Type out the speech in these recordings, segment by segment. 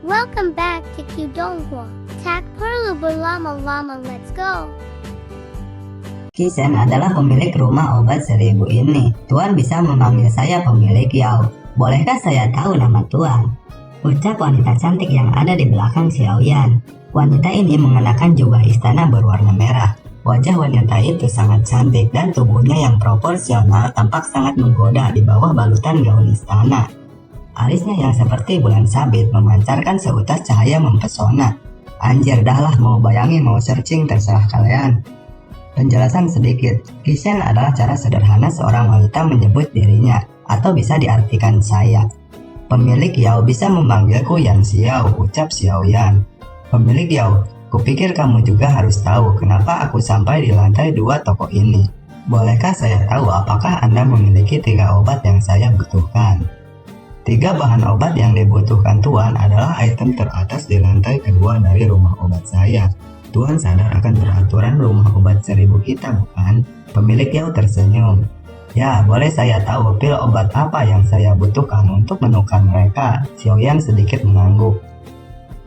Welcome back to Qdonghua. Tak perlu berlama-lama, let's go. Kishan adalah pemilik rumah obat 1000 ini. Tuan bisa memanggil saya pemilik Yao. Bolehkah saya tahu nama Tuan? Ucap wanita cantik yang ada di belakang Xiaoyan. Wanita ini mengenakan jubah istana berwarna merah. Wajah wanita itu sangat cantik dan tubuhnya yang proporsional tampak sangat menggoda di bawah balutan gaun istana. Alisnya yang seperti bulan sabit memancarkan seutas cahaya mempesona. Anjir, dahlah, mau bayangin, mau searching, terserah kalian. Penjelasan sedikit, Kishan adalah cara sederhana seorang wanita menyebut dirinya, atau bisa diartikan saya. Pemilik Yao bisa memanggilku Yan Xiao, ucap Xiaoyan. Pemilik Yao, kupikir kamu juga harus tahu kenapa aku sampai di lantai 2 toko ini. Bolehkah saya tahu apakah Anda memiliki 3 obat yang saya butuhkan? 3 bahan obat yang dibutuhkan Tuan adalah item teratas di lantai kedua dari rumah obat saya. Tuan sadar akan peraturan rumah obat 1000 kita, bukan? Pemilik Yao tersenyum. Ya, boleh saya tahu pil obat apa yang saya butuhkan untuk menukar mereka? Xiaoyan sedikit mengangguk.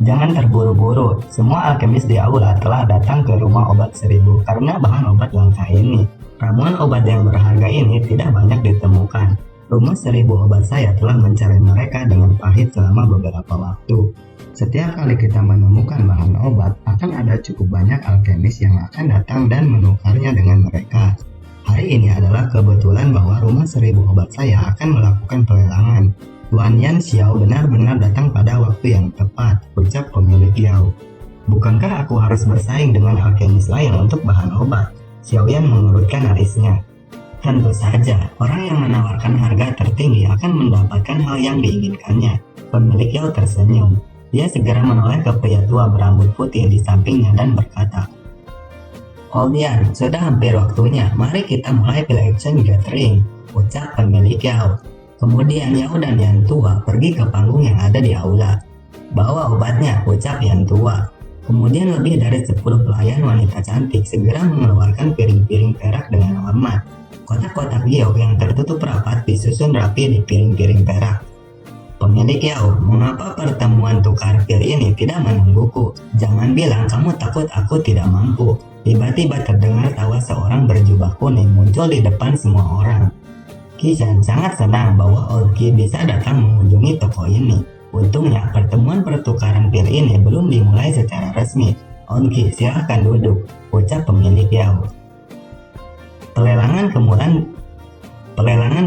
Jangan terburu-buru, semua alkemis di aula telah datang ke rumah obat 1000 karena bahan obat langka ini. Ramuan obat yang berharga ini tidak banyak ditemukan. Rumah 1000 obat saya telah mencari mereka dengan pahit selama beberapa waktu. Setiap kali kita menemukan bahan obat, akan ada cukup banyak alkemis yang akan datang dan menukarnya dengan mereka. Hari ini adalah kebetulan bahwa rumah 1000 obat saya akan melakukan pelelangan. Tuan Yan Xiao benar-benar datang pada waktu yang tepat, ucap pemilik Yao. Bukankah aku harus bersaing dengan alkemis lain untuk bahan obat? Xiaoyan mengerutkan alisnya. Tentu saja, orang yang menawarkan harga tertinggi akan mendapatkan hal yang diinginkannya. Pemilik Yao tersenyum. Dia segera menoleh ke pria tua berambut putih di sampingnya dan berkata, "Old Yan, sudah hampir waktunya. Mari kita mulai pil action gathering," ucap pemilik Yao. Kemudian Yao dan Yan tua pergi ke panggung yang ada di aula. "Bawa obatnya," ucap Yan tua. Kemudian lebih dari 10 pelayan wanita cantik segera mengeluarkan piring-piring perak dengan hormat. Kotak-kotak giok yang tertutup rapat disusun rapi di piring-piring perak. Pemilik Yao, mengapa pertemuan tukar pil ini tidak menungguku? Jangan bilang kamu takut aku tidak mampu. Tiba-tiba terdengar tawa seorang berjubah kuning muncul di depan semua orang. Kishan sangat senang bahwa Olki bisa datang mengunjungi toko ini. Untungnya pertemuan pertukaran pil ini belum dimulai secara resmi. Olki, silahkan duduk, ucap pemilik Yao. Pelelangan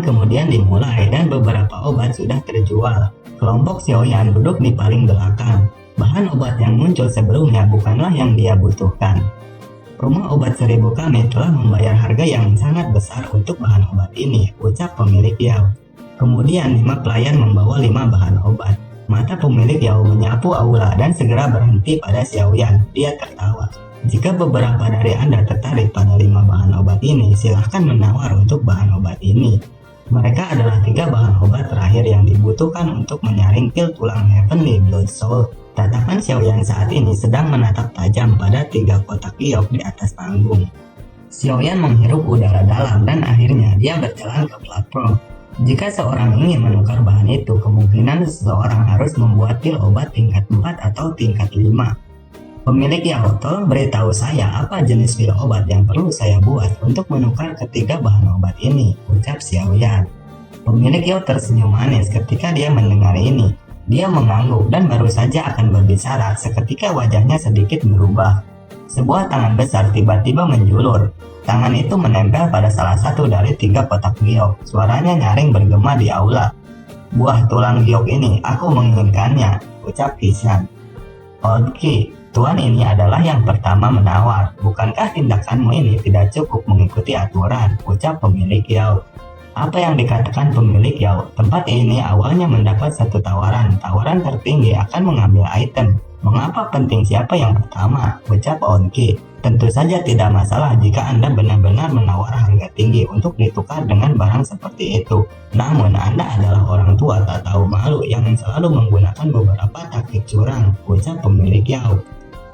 kemudian dimulai dan beberapa obat sudah terjual. Kelompok Xiaoyan duduk di paling belakang. Bahan obat yang muncul sebelumnya bukanlah yang dia butuhkan. Rumah obat 1000 kami telah membayar harga yang sangat besar untuk bahan obat ini, ucap pemilik Yao. Kemudian 5 pelayan membawa 5 bahan obat. Mata pemilik Yao menyapu aula dan segera berhenti pada Xiaoyan. Dia tertawa. Jika beberapa dari Anda tertarik pada 5 bahan obat ini, silahkan menawar untuk bahan obat ini. Mereka adalah 3 bahan obat terakhir yang dibutuhkan untuk menyaring pil tulang Heavenly Blood Soul. Tatapan Xiaoyan saat ini sedang menatap tajam pada 3 kotak giok di atas panggung. Xiaoyan menghirup udara dalam dan akhirnya dia berjalan ke platform. Jika seorang ingin menukar bahan itu, kemungkinan seseorang harus membuat pil obat tingkat 4 atau tingkat 5. Pemilik Yao, tolong beritahu saya apa jenis pil obat yang perlu saya buat untuk menukar ketiga bahan obat ini, ucap Xiaoyan. Pemilik Yao tersenyum manis ketika dia mendengar ini. Dia mengangguk dan baru saja akan berbicara seketika wajahnya sedikit berubah. Sebuah tangan besar tiba-tiba menjulur. Tangan itu menempel pada salah satu dari 3 kotak giok. Suaranya nyaring bergema di aula. "Buah tulang giok ini, aku menginginkannya," ucap Kishan. "Oke, Tuan ini adalah yang pertama menawar. Bukankah tindakanmu ini tidak cukup mengikuti aturan?" ucap pemilik Yao. Apa yang dikatakan pemilik Yao? Tempat ini awalnya mendapat satu tawaran. Tawaran tertinggi akan mengambil item. Mengapa penting siapa yang pertama? Ucap Onki. Tentu saja tidak masalah jika Anda benar-benar menawar harga tinggi untuk ditukar dengan barang seperti itu. Namun Anda adalah orang tua tak tahu malu yang selalu menggunakan beberapa taktik curang, ucap pemilik Yao.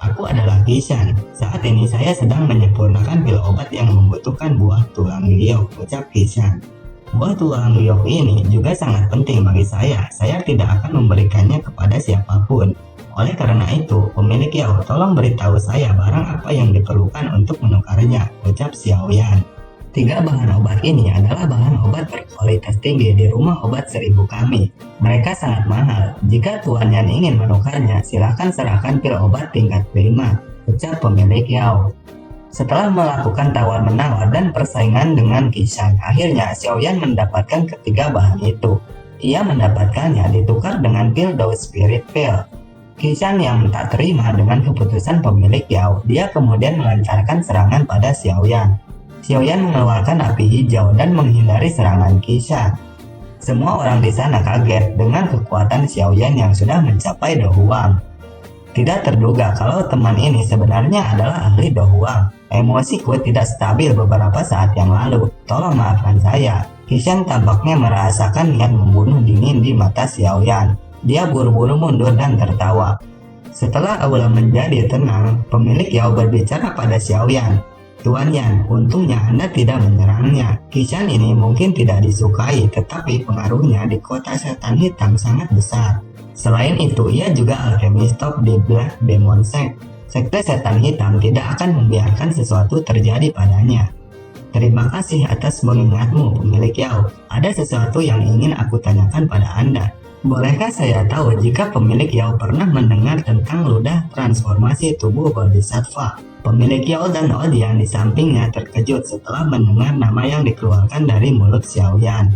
"Aku adalah Kishan. Saat ini saya sedang menyempurnakan pil obat yang membutuhkan buah tulang giok," ucap Kishan. Buah tulang liok ini juga sangat penting bagi saya. Saya tidak akan memberikannya kepada siapapun. Oleh karena itu, pemilik Yao, tolong beritahu saya barang apa yang diperlukan untuk menukarnya, ucap Xiaoyan. 3 bahan obat ini adalah bahan obat berkualitas tinggi di rumah obat 1000 kami. Mereka sangat mahal. Jika Tuan Yan ingin menukarnya, silakan serahkan pil obat tingkat prima, ucap pemilik Yao. Setelah melakukan tawar-menawar dan persaingan dengan Kishan, akhirnya Xiaoyan mendapatkan ketiga bahan itu. Ia mendapatkannya ditukar dengan pil Dose Spirit Pill. Kishan yang tak terima dengan keputusan pemilik Yao, dia kemudian melancarkan serangan pada Xiaoyan. Xiaoyan mengeluarkan api hijau dan menghindari serangan Kishan. Semua orang di sana kaget dengan kekuatan Xiaoyan yang sudah mencapai Do Huang. Tidak terduga kalau teman ini sebenarnya adalah ahli Do Huang. Emosiku tidak stabil beberapa saat yang lalu. Tolong maafkan saya. Kishan tampaknya merasakan niat membunuh dingin di mata Xiaoyan. Dia buru-buru mundur dan tertawa. Setelah aula menjadi tenang, pemilik Yao berbicara pada Xiaoyan. Tuan Yan, untungnya Anda tidak menyerangnya. Kishan ini mungkin tidak disukai, tetapi pengaruhnya di kota setan hitam sangat besar. Selain itu, ia juga alkemis top di Black Demon Sect. Sekte setan hitam tidak akan membiarkan sesuatu terjadi padanya. Terima kasih atas mengingatmu, pemilik Yao. Ada sesuatu yang ingin aku tanyakan pada Anda. Bolehkah saya tahu jika pemilik Yao pernah mendengar tentang ludah transformasi tubuh Bodhisattva? Pemilik Yao dan Odian di sampingnya terkejut setelah mendengar nama yang dikeluarkan dari mulut Xiaoyan.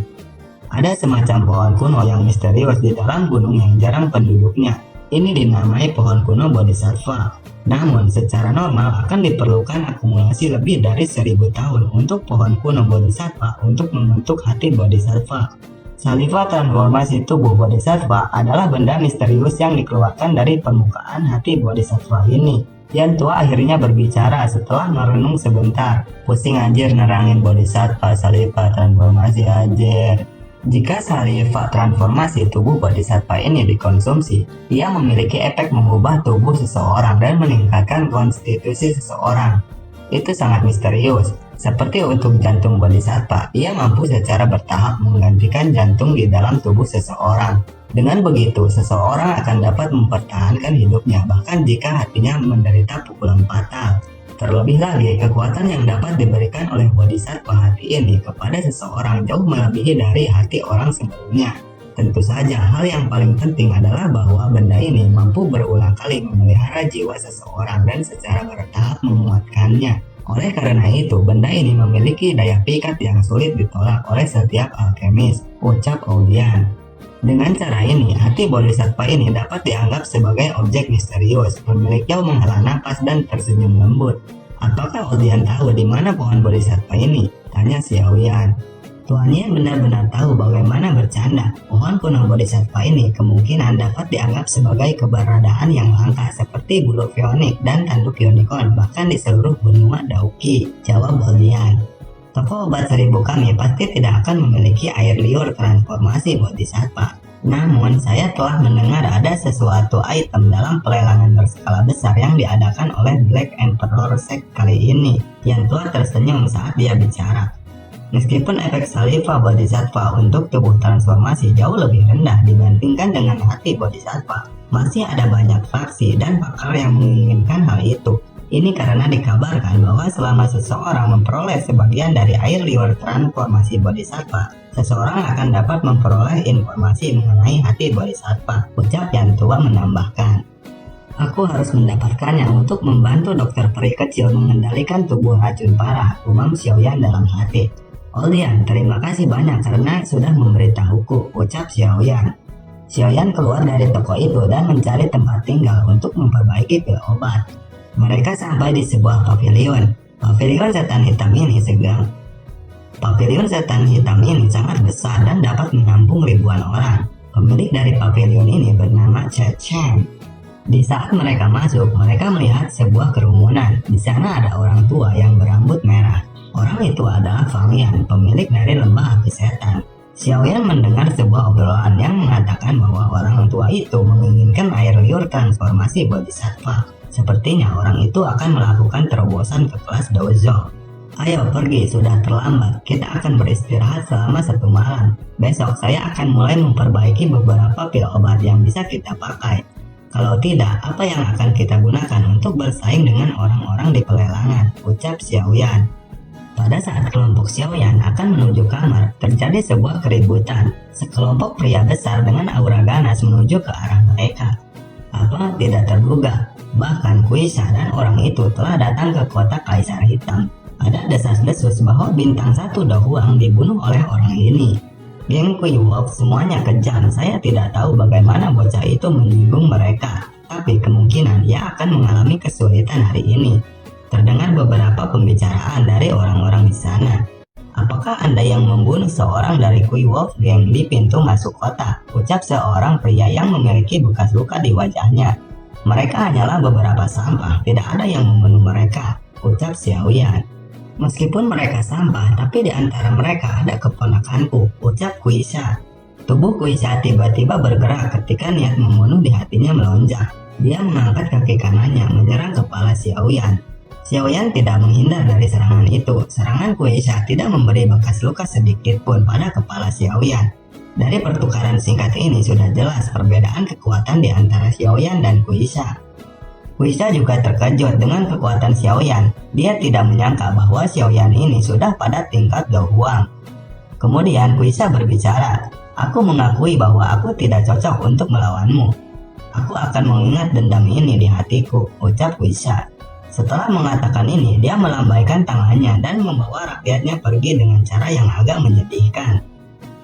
Ada semacam pohon kuno yang misterius di dalam gunung yang jarang penduduknya. Ini dinamai pohon kuno Bodhisattva. Namun secara normal akan diperlukan akumulasi lebih dari 1000 tahun untuk pohon kuno Bodhisattva untuk membentuk hati Bodhisattva. Saliva transformasi tubuh Bodhisattva adalah benda misterius yang dikeluarkan dari permukaan hati Bodhisattva ini. Yan tua akhirnya berbicara setelah merenung sebentar. Pusing anjir nerangin Bodhisattva saliva transformasi anjir. Jika saliva transformasi tubuh Bodhisattva ini dikonsumsi, ia memiliki efek mengubah tubuh seseorang dan meningkatkan konstitusi seseorang. Itu sangat misterius. Seperti untuk jantung Bodhisattva, ia mampu secara bertahap menggantikan jantung di dalam tubuh seseorang. Dengan begitu, seseorang akan dapat mempertahankan hidupnya bahkan jika hatinya menderita pukulan fatal. Terlebih lagi, kekuatan yang dapat diberikan oleh Bodhisattva hati ini kepada seseorang jauh melebihi dari hati orang sebelumnya. Tentu saja, hal yang paling penting adalah bahwa benda ini mampu berulang kali memelihara jiwa seseorang dan secara bertahap menguatkannya. Oleh karena itu, benda ini memiliki daya pikat yang sulit ditolak oleh setiap alkemis, ucap Odian. Dengan cara ini, hati Bodhisattva ini dapat dianggap sebagai objek misterius. Pemilik Yao menghela napas dan tersenyum lembut. Apakah Odian tahu di mana pohon Bodhisattva ini? Tanya Xiaoyan. Tuan Yan benar-benar tahu bagaimana bercanda. Pohon kuno Bodhisattva ini kemungkinan dapat dianggap sebagai keberadaan yang langka seperti bulu pionik dan tanduk unicorn bahkan di seluruh benua Dauki, jawab Odian. Toko obat 1000 kami pasti tidak akan memiliki air liur transformasi Bodhisattva. Namun, saya telah mendengar ada sesuatu item dalam pelelangan berskala besar yang diadakan oleh Black Emperor Sect kali ini. Yang tua tersenyum saat dia bicara. Meskipun efek saliva Bodhisattva untuk tubuh transformasi jauh lebih rendah dibandingkan dengan hati Bodhisattva, masih ada banyak faksi dan pakar yang menginginkan hal itu. Ini karena dikabarkan bahwa selama seseorang memperoleh sebagian dari air liur transformasi Bodhisattva, seseorang akan dapat memperoleh informasi mengenai hati Bodhisattva, ucap yang tua menambahkan. Aku harus mendapatkannya untuk membantu dokter peri kecil mengendalikan tubuh racun parah, umam Xiaoyan dalam hati. Odian, terima kasih banyak karena sudah memberitahuku, ucap Xiaoyan. Xiaoyan keluar dari toko itu dan mencari tempat tinggal untuk memperbaiki pil obat. Mereka sampai di sebuah pavilion. Pavilion setan hitam ini sangat besar dan dapat menampung ribuan orang. Pemilik dari pavilion ini bernama Che Cheng. Di saat mereka masuk, mereka melihat sebuah kerumunan. Di sana ada orang tua yang berambut merah. Orang itu adalah Fang Yan, pemilik dari lembah api setan. Xiaoyan mendengar sebuah obrolan yang mengatakan bahwa orang tua itu menginginkan air liur transformasi Bodhisattva. Sepertinya orang itu akan melakukan terobosan ke kelas dojo. Ayo pergi, sudah terlambat. Kita akan beristirahat selama 1 malam. Besok saya akan mulai memperbaiki beberapa pil obat yang bisa kita pakai. Kalau tidak, apa yang akan kita gunakan untuk bersaing dengan orang-orang di pelelangan? Ucap Xiaoyan. Pada saat kelompok Xiaoyan akan menuju kamar, terjadi sebuah keributan. Sekelompok pria besar dengan aura ganas menuju ke arah mereka. Apa tidak terduga, bahkan Kuisha dan orang itu telah datang ke kota Kaisar Hitam. Ada desas-desus bahwa bintang 1 Do Huang dibunuh oleh orang ini. Geng Kui Wolf semuanya kejam. Saya tidak tahu bagaimana bocah itu menyinggung mereka, tapi kemungkinan ia akan mengalami kesulitan hari ini. Terdengar beberapa pembicaraan dari orang-orang di sana. Apakah Anda yang membunuh seorang dari Kui Wolf Gang di pintu masuk kota? Ucap seorang pria yang memiliki bekas luka di wajahnya. Mereka hanyalah beberapa sampah, tidak ada yang membunuh mereka, ucap Xiaoyan. Meskipun mereka sampah, tapi di antara mereka ada keponakanku, ucap Kuisha. Tubuh Kuisha tiba-tiba bergerak ketika niat membunuh di hatinya melonjak. Dia mengangkat kaki kanannya menyerang kepala Xiaoyan. Xiaoyan tidak menghindar dari serangan itu. Serangan Kuisha tidak memberi bekas luka sedikit pun pada kepala Xiaoyan. Dari pertukaran singkat ini sudah jelas perbedaan kekuatan di antara Xiaoyan dan Kuisha. Kuisha juga terkejut dengan kekuatan Xiaoyan. Dia tidak menyangka bahwa Xiaoyan ini sudah pada tingkat Do Huang. Kemudian Kuisha berbicara, "Aku mengakui bahwa aku tidak cocok untuk melawanmu. Aku akan mengingat dendam ini di hatiku," ucap Kuisha. Setelah mengatakan ini, dia melambaikan tangannya dan membawa rakyatnya pergi dengan cara yang agak menyedihkan.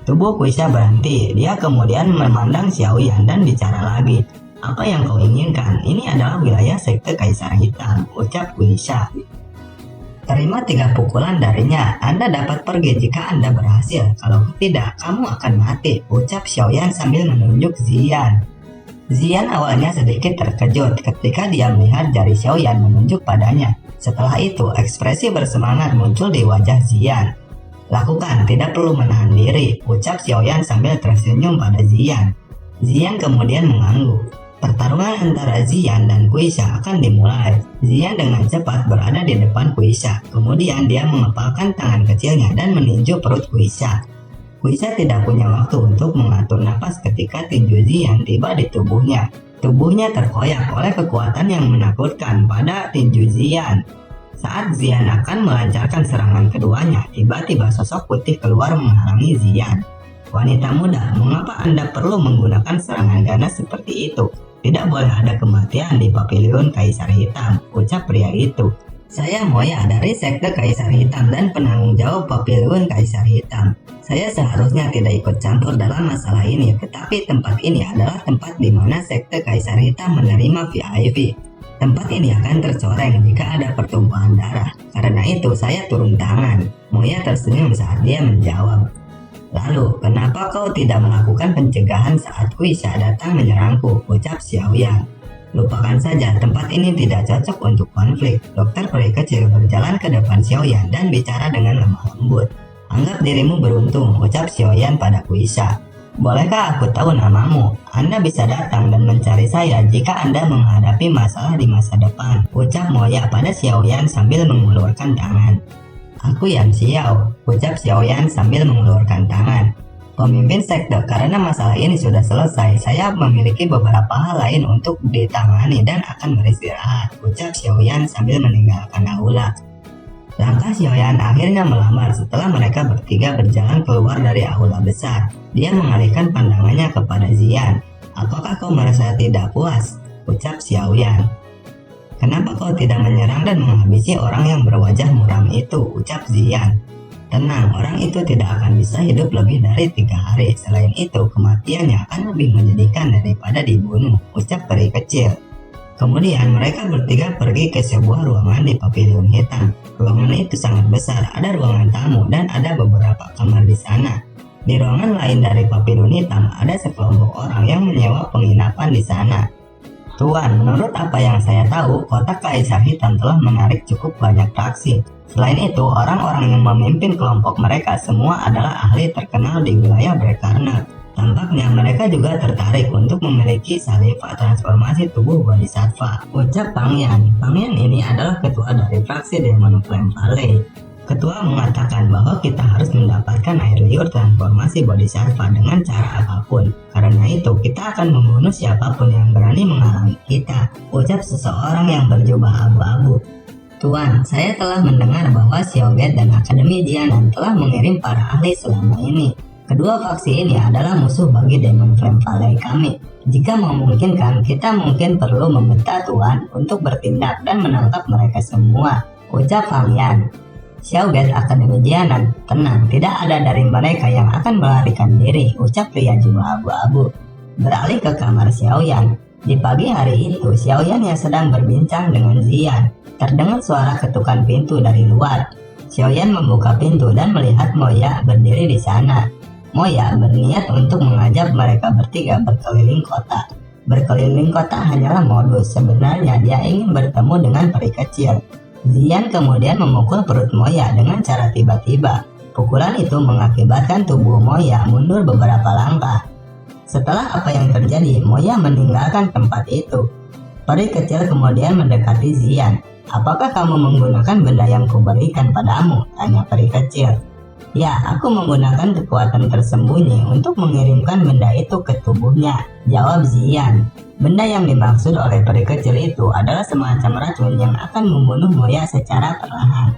Tubuh Kuisha berhenti. Dia kemudian memandang Xiaoyan dan bicara lagi. "Apa yang kau inginkan? Ini adalah wilayah sekte Kaisar Hitam," ucap Kuisha. "Terima 3 pukulan darinya. Anda dapat pergi jika Anda berhasil. Kalau tidak, kamu akan mati," ucap Xiaoyan sambil menunjuk Ziyan. Ziyan awalnya sedikit terkejut ketika dia melihat jari Xiaoyan menunjuk padanya. Setelah itu, ekspresi bersemangat muncul di wajah Ziyan. "Lakukan, tidak perlu menahan diri," ucap Xiaoyan sambil tersenyum pada Ziyan. Ziyan kemudian mengangguk. Pertarungan antara Ziyan dan Kuisha akan dimulai. Ziyan dengan cepat berada di depan Kuisha. Kemudian dia mengepalkan tangan kecilnya dan meninju perut Kuisha. Kuisha tidak punya waktu untuk mengatur napas ketika tinju Ziyan tiba di tubuhnya. Tubuhnya terkoyak oleh kekuatan yang menakutkan pada tinju Ziyan. Saat Ziyan akan melancarkan serangan keduanya, tiba-tiba sosok putih keluar menghalangi Ziyan. "Wanita muda, mengapa Anda perlu menggunakan serangan ganas seperti itu? Tidak boleh ada kematian di Pavilion Kaisar Hitam," ucap pria itu. "Saya Moya dari Sekte Kaisar Hitam dan penanggung jawab Pavilion Kaisar Hitam. Saya seharusnya tidak ikut campur dalam masalah ini, tetapi tempat ini adalah tempat di mana Sekte Kaisar Hitam menerima VIP. Tempat ini akan tercoreng jika ada pertumpahan darah. Karena itu saya turun tangan." Moya tersenyum saat dia menjawab. "Lalu, kenapa kau tidak melakukan pencegahan saat Kuisha datang menyerangku?" ucap Xiaoyan. "Lupakan saja, tempat ini tidak cocok untuk konflik." Dokter peri kecil berjalan ke depan Xiaoyan dan bicara dengan lemah lembut. "Anggap dirimu beruntung," ucap Xiaoyan pada Kuisha. "Bolehkah aku tahu namamu? Anda bisa datang dan mencari saya jika Anda menghadapi masalah di masa depan," ucap Moya pada Xiaoyan sambil mengulurkan tangan. "Aku Yan Xiao," ucap Xiaoyan sambil mengulurkan tangan. "Pemimpin sekte, karena masalah ini sudah selesai, saya memiliki beberapa hal lain untuk ditangani dan akan beristirahat," ucap Xiaoyan sambil meninggalkan aula. Langkah Xiaoyan akhirnya melambat setelah mereka bertiga berjalan keluar dari aula besar. Dia mengalihkan pandangannya kepada Ziyan. "Apakah kau merasa tidak puas?" ucap Xiaoyan. "Kenapa kau tidak menyerang dan menghabisi orang yang berwajah muram itu?" ucap Ziyan. "Tenang, orang itu tidak akan bisa hidup lebih dari 3 hari. Selain itu, kematiannya akan lebih menyedihkan daripada dibunuh," ucap peri kecil. Kemudian mereka bertiga pergi ke sebuah ruangan di Pavilion Hitam. Ruangan itu sangat besar, ada ruangan tamu dan ada beberapa kamar di sana. Di ruangan lain dari Pavilion Hitam ada sekelompok orang yang menyewa penginapan di sana. "Tuan, menurut apa yang saya tahu, kota Kaisar Hitam telah menarik cukup banyak taksi. Selain itu, orang-orang yang memimpin kelompok mereka semua adalah ahli terkenal di wilayah Brekarna. Tampaknya mereka juga tertarik untuk memiliki saliva transformasi tubuh Bodhisattva," ucap Pang Yan. Pang Yan ini adalah ketua dari fraksi Demon Flame Valley. Ketua mengatakan bahwa kita harus mendapatkan air liur transformasi Bodhisattva dengan cara apapun. Karena itu, kita akan membunuh siapapun yang berani menghalangi kita, ucap seseorang yang berjubah abu-abu. Tuan, saya telah mendengar bahwa Xiaoget dan Akademi Jianan telah mengirim para ahli selama ini. Kedua faksi ini adalah musuh bagi Demon Flame Valley kami. Jika memungkinkan, kita mungkin perlu meminta Tuan untuk bertindak dan menangkap mereka semua, ucap Fang Yan. Xiaoget Akademi Jianan, tenang, tidak ada dari mereka yang akan melarikan diri, ucap pria jubah abu-abu. Beralih ke kamar Xiaoyan. Di pagi hari itu, Xiaoyan yang sedang berbincang dengan Ziyan. Terdengar suara ketukan pintu dari luar. Xiaoyan membuka pintu dan melihat Moya berdiri di sana. Moya berniat untuk mengajak mereka bertiga berkeliling kota. Berkeliling kota hanyalah modus, sebenarnya dia ingin bertemu dengan peri kecil. Ziyan kemudian memukul perut Moya dengan cara tiba-tiba. Pukulan itu mengakibatkan tubuh Moya mundur beberapa langkah. Setelah apa yang terjadi, Moya meninggalkan tempat itu. Peri kecil kemudian mendekati Ziyan. Apakah kamu menggunakan benda yang kuberikan padamu? Tanya peri kecil. Ya, aku menggunakan kekuatan tersembunyi untuk mengirimkan benda itu ke tubuhnya, jawab Ziyan. Benda yang dimaksud oleh peri kecil itu adalah semacam racun yang akan membunuh Moya secara perlahan.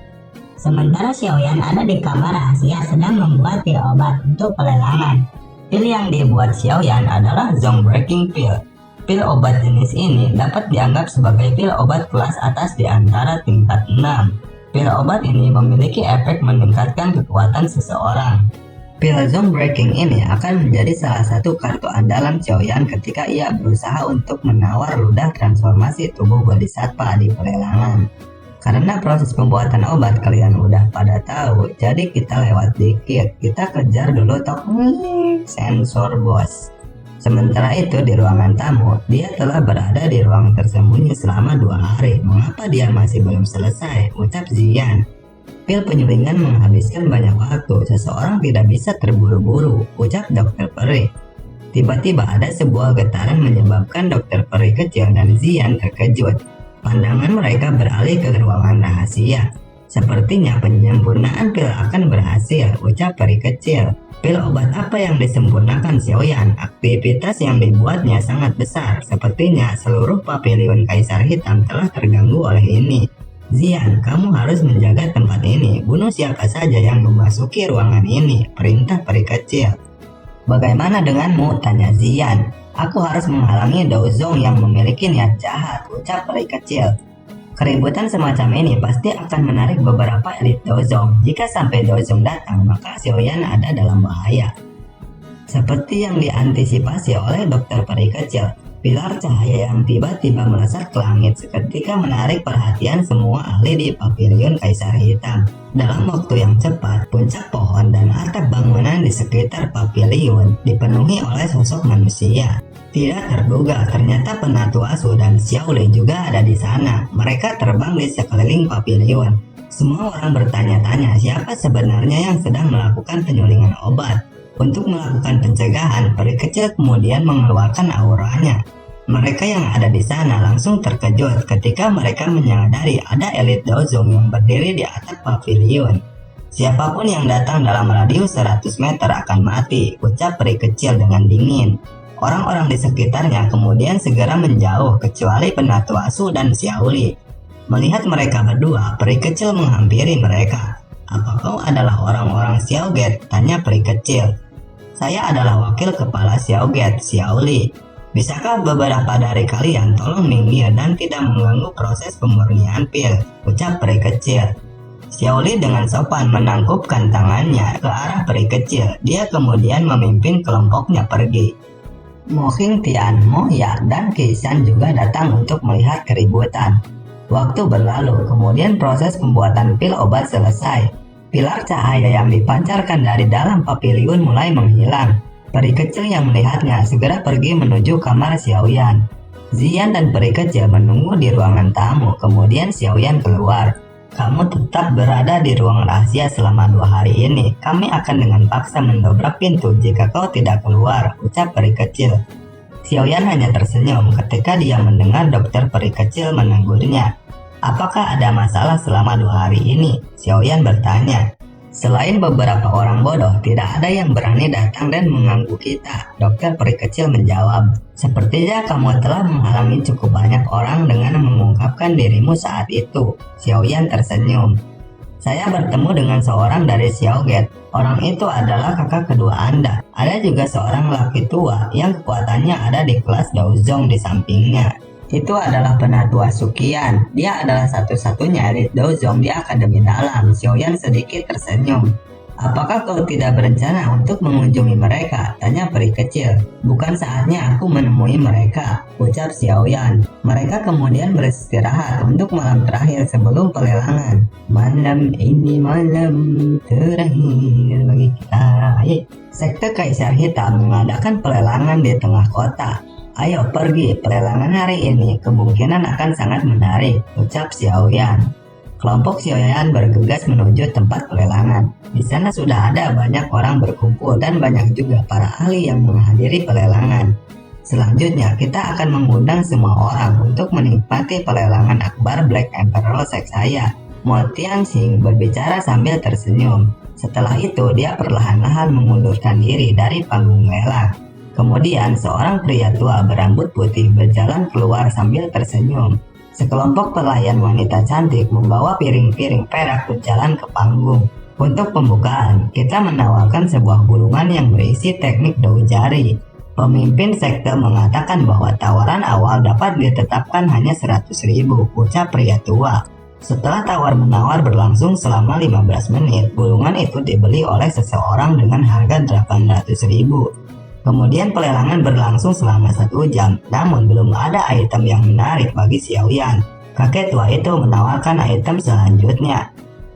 Sementara Xiaoyan ada di kamar rahasia sedang membuat pil obat untuk pelelangan. Pil yang dibuat Xiaoyan adalah Zone Breaking Pill. Pil obat jenis ini dapat dianggap sebagai pil obat kelas atas di antara tingkat 6. Pil obat ini memiliki efek meningkatkan kekuatan seseorang. Pil Zone Breaking ini akan menjadi salah satu kartu andalan Xiaoyan ketika ia berusaha untuk menawar ludah transformasi tubuh Bodhisattva di pelelangan. Karena proses pembuatan obat kalian udah pada tahu, jadi kita lewat dikit. Kita kejar dulu sensor bos. Sementara itu di ruangan tamu, dia telah berada di ruang tersembunyi selama 2 hari. Mengapa dia masih belum selesai? Ucap Ziyan. Pil penyulingan menghabiskan banyak waktu, seseorang tidak bisa terburu-buru, ucap Dr. Peri. Tiba-tiba ada sebuah getaran menyebabkan Dr. Peri kecil dan Ziyan terkejut. Pandangan mereka beralih ke ruangan rahasia. Sepertinya penyempurnaan pil akan berhasil, ucap Peri kecil. Pil obat apa yang disempurnakan Xiaoyan? Aktivitas yang dibuatnya sangat besar, sepertinya seluruh pavilion Kaisar Hitam telah terganggu oleh ini. Ziyan, kamu harus menjaga tempat ini. Bunuh siapa saja yang memasuki ruangan ini, perintah peri kecil. Bagaimana denganmu? Tanya Ziyan. Aku harus menghalangi Dozong yang memiliki niat jahat, ucap peri kecil. Keributan semacam ini pasti akan menarik beberapa elit Dozong. Jika sampai Dozong datang, maka Xiaoyan ada dalam bahaya. Seperti yang diantisipasi oleh Dr. Peri kecil, pilar cahaya yang tiba-tiba melesat ke langit seketika menarik perhatian semua ahli di pavilion Kaisar Hitam. Dalam waktu yang cepat, puncak pohon dan atap bangunan di sekitar pavilion dipenuhi oleh sosok manusia. Tidak terduga, ternyata Penatu Asu dan Xiaoli juga ada di sana. Mereka terbang di sekeliling pavilion. Semua orang bertanya-tanya siapa sebenarnya yang sedang melakukan penyulingan obat. Untuk melakukan pencegahan, peri kecil kemudian mengeluarkan auranya. Mereka yang ada di sana langsung terkejut ketika mereka menyadari ada elit Dozong yang berdiri di atap pavilion. Siapapun yang datang dalam radius 100 meter akan mati, ucap peri kecil dengan dingin. Orang-orang di sekitarnya kemudian segera menjauh kecuali Penatu Asu dan Xiaoli. Melihat mereka berdua, peri kecil menghampiri mereka. Apa kau adalah orang-orang Xiaoget? Tanya peri kecil. Saya adalah wakil kepala Xiaoget, Xiaoli. Bisakah beberapa dari kalian tolong minggir dan tidak mengganggu proses pemurnian pil? Ucap peri kecil. Xiaoli dengan sopan menangkupkan tangannya ke arah peri kecil. Dia kemudian memimpin kelompoknya pergi. Mo Qingtian, Moya, dan Qisan juga datang untuk melihat keributan. Waktu berlalu, kemudian proses pembuatan pil obat selesai. Pilar cahaya yang dipancarkan dari dalam pavilion mulai menghilang. Peri kecil yang melihatnya segera pergi menuju kamar Xiaoyan. Ziyan dan peri kecil menunggu di ruangan tamu, kemudian Xiaoyan keluar. Kamu tetap berada di ruang rahasia selama 2 hari ini. Kami akan dengan paksa mendobrak pintu jika kau tidak keluar, ucap peri kecil. Xiaoyan hanya tersenyum ketika dia mendengar dokter peri kecil menegurnya. Apakah ada masalah selama 2 hari ini? Xiaoyan bertanya. Selain beberapa orang bodoh, tidak ada yang berani datang dan mengganggu kita. Dokter peri kecil menjawab. Sepertinya kamu telah menghalangi cukup banyak orang dengan mengungkapkan dirimu saat itu. Xiaoyan tersenyum. Saya bertemu dengan seorang dari Xiaoget. Orang itu adalah kakak kedua Anda. Ada juga seorang laki tua yang kekuatannya ada di kelas Daozong di sampingnya. Itu adalah penatua Sukian. Dia adalah satu-satunya elit Daozong di Akademi Dalam. Xiaoyan sedikit tersenyum. Apakah kau tidak berencana untuk mengunjungi mereka? Tanya peri kecil. Bukan saatnya aku menemui mereka, ucap Xiaoyan. Mereka kemudian beristirahat untuk malam terakhir sebelum pelelangan. Malam ini malam terakhir bagi kita. Sekte Kaisar Hitam mengadakan pelelangan di tengah kota. Ayo pergi, pelelangan hari ini kemungkinan akan sangat menarik, ucap Xiaoyan. Kelompok Xiaoyan bergegas menuju tempat pelelangan. Di sana sudah ada banyak orang berkumpul dan banyak juga para ahli yang menghadiri pelelangan. Selanjutnya kita akan mengundang semua orang untuk menikmati pelelangan akbar Black Emperor Seksaya. Mo Tianxing berbicara sambil tersenyum. Setelah itu dia perlahan-lahan mengundurkan diri dari panggung lelang. Kemudian seorang pria tua berambut putih berjalan keluar sambil tersenyum. Sekelompok pelayan wanita cantik membawa piring-piring perak berjalan ke panggung. Untuk pembukaan, kita menawarkan sebuah gulungan yang berisi teknik dou jari. Pemimpin sekte mengatakan bahwa tawaran awal dapat ditetapkan hanya 100.000, ucap pria tua. Setelah tawar-menawar berlangsung selama 15 menit, gulungan itu dibeli oleh seseorang dengan harga 800.000. Kemudian pelelangan berlangsung selama 1 jam, namun belum ada item yang menarik bagi Xiaoyan. Kakek tua itu menawarkan item selanjutnya.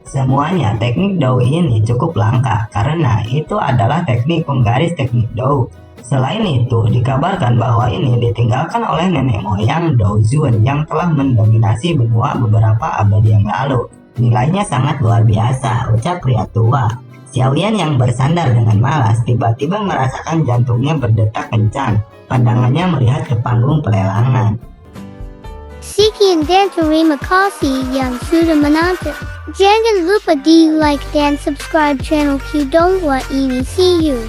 Semuanya teknik dou ini cukup langka karena itu adalah teknik penggaris teknik dou. Selain itu, dikabarkan bahwa ini ditinggalkan oleh nenek moyang Dou Zun yang telah mendominasi benua beberapa abad yang lalu. Nilainya sangat luar biasa, ucap pria tua. Xiaoyan yang bersandar dengan malas tiba-tiba merasakan jantungnya berdetak kencang. Pandangannya melihat ke panggung pelelangan. Sekian dan terima kasih yang sudah menonton. Jangan lupa di like dan subscribe channel Q Donghua ini. See you.